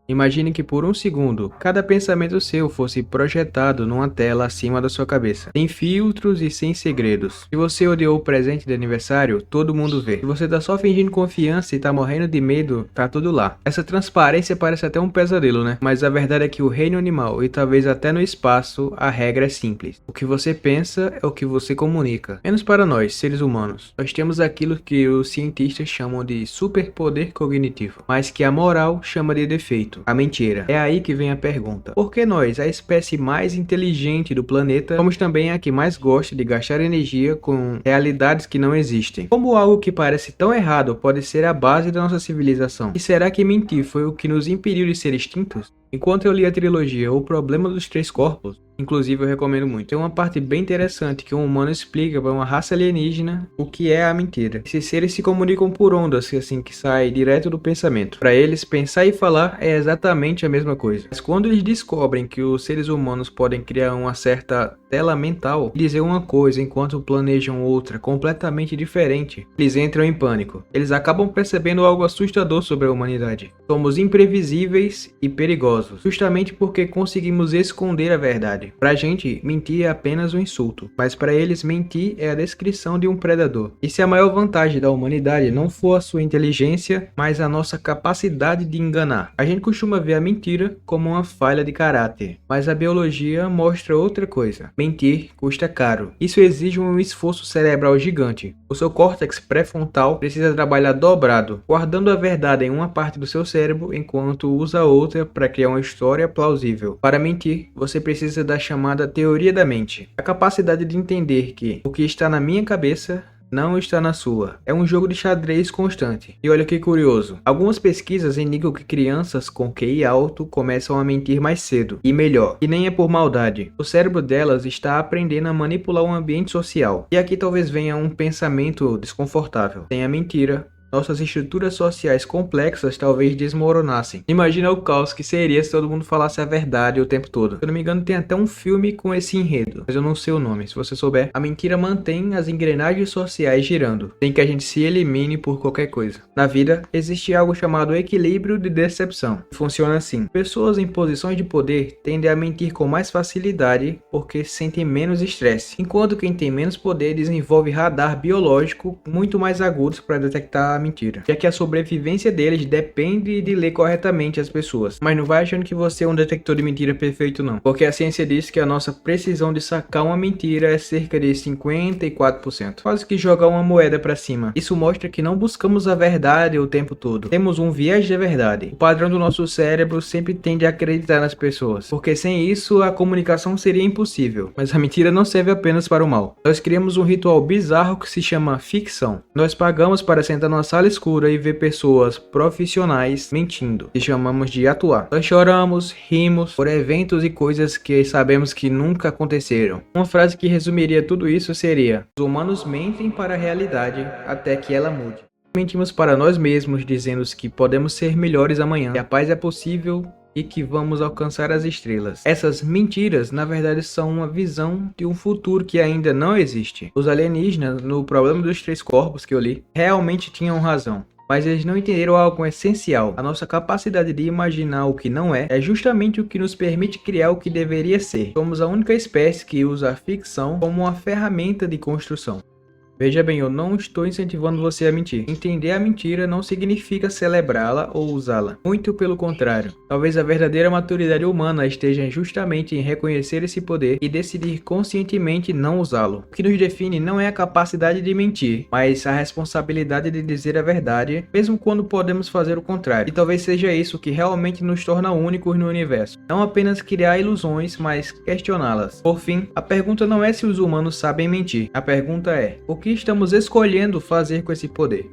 Imagine que por um segundo, cada pensamento seu fosse projetado numa tela acima da sua cabeça, sem filtros e sem segredos. Se você odiou o presente de aniversário, todo mundo vê. Se você tá só fingindo confiança e tá morrendo de medo, tá tudo lá. Essa transparência parece até um pesadelo, né? Mas a verdade é que o reino animal e talvez até no espaço, a regra é simples. O que você pensa é o que você comunica. Menos para nós, seres humanos. Nós temos aquilo que os cientistas chamam de superpoder cognitivo, mas que a moral chama de defeito. A mentira. É aí que vem a pergunta. Por que nós, a espécie mais inteligente do planeta, somos também a que mais gosta de gastar energia com realidades que não existem? Como algo que parece tão errado pode ser a base da nossa civilização? E será que mentir foi o que nos impediu de ser extintos? Enquanto eu li a trilogia O Problema dos Três Corpos, inclusive eu recomendo muito, tem uma parte bem interessante que um humano explica para uma raça alienígena o que é a mentira. Esses seres se comunicam por ondas, assim, que sai direto do pensamento. Para eles, pensar e falar é exatamente a mesma coisa. Mas quando eles descobrem que os seres humanos podem criar uma certa tela mental e dizer uma coisa enquanto planejam outra completamente diferente, eles entram em pânico. Eles acabam percebendo algo assustador sobre a humanidade. Somos imprevisíveis e perigosos, justamente porque conseguimos esconder a verdade. Pra gente, mentir é apenas um insulto, mas para eles mentir é a descrição de um predador. E se a maior vantagem da humanidade não for a sua inteligência, mas a nossa capacidade de enganar? A gente costuma ver a mentira como uma falha de caráter, mas a biologia mostra outra coisa. Mentir custa caro. Isso exige um esforço cerebral gigante. O seu córtex pré-frontal precisa trabalhar dobrado, guardando a verdade em uma parte do seu cérebro enquanto usa outra para criar uma história plausível. Para mentir, você precisa da chamada teoria da mente, a capacidade de entender que o que está na minha cabeça não está na sua. É um jogo de xadrez constante. E olha que curioso, algumas pesquisas indicam que crianças com QI alto começam a mentir mais cedo e melhor, e nem é por maldade. O cérebro delas está aprendendo a manipular o ambiente social. E aqui talvez venha um pensamento desconfortável. Sem a mentira, nossas estruturas sociais complexas talvez desmoronassem. Imagina o caos que seria se todo mundo falasse a verdade o tempo todo. Se eu não me engano, tem até um filme com esse enredo, mas eu não sei o nome. Se você souber, a mentira mantém as engrenagens sociais girando, sem que a gente se elimine por qualquer coisa. Na vida, existe algo chamado equilíbrio de decepção. Funciona assim: pessoas em posições de poder tendem a mentir com mais facilidade porque sentem menos estresse, enquanto quem tem menos poder desenvolve radar biológico muito mais agudos para detectar a mentira, já que a sobrevivência deles depende de ler corretamente as pessoas. Mas não vai achando que você é um detector de mentira perfeito não, porque a ciência diz que a nossa precisão de sacar uma mentira é cerca de 54%, quase que jogar uma moeda para cima. Isso mostra que não buscamos a verdade o tempo todo, temos um viés de verdade. O padrão do nosso cérebro sempre tende a acreditar nas pessoas, porque sem isso a comunicação seria impossível. Mas a mentira não serve apenas para o mal. Nós criamos um ritual bizarro que se chama ficção. Nós pagamos para sentar numa sala escura e ver pessoas profissionais mentindo, que chamamos de atuar. Nós choramos, rimos por eventos e coisas que sabemos que nunca aconteceram. Uma frase que resumiria tudo isso seria: os humanos mentem para a realidade até que ela mude. Mentimos para nós mesmos, dizendo que podemos ser melhores amanhã, que a paz é possível e que vamos alcançar as estrelas. Essas mentiras, na verdade, são uma visão de um futuro que ainda não existe. Os alienígenas, no Problema dos Três Corpos que eu li, realmente tinham razão. Mas eles não entenderam algo essencial. A nossa capacidade de imaginar o que não é justamente o que nos permite criar o que deveria ser. Somos a única espécie que usa a ficção como uma ferramenta de construção. Veja bem, eu não estou incentivando você a mentir. Entender a mentira não significa celebrá-la ou usá-la. Muito pelo contrário. Talvez a verdadeira maturidade humana esteja justamente em reconhecer esse poder e decidir conscientemente não usá-lo. O que nos define não é a capacidade de mentir, mas a responsabilidade de dizer a verdade, mesmo quando podemos fazer o contrário. E talvez seja isso que realmente nos torna únicos no universo. Não apenas criar ilusões, mas questioná-las. Por fim, a pergunta não é se os humanos sabem mentir. A pergunta é: o que estamos escolhendo fazer com esse poder?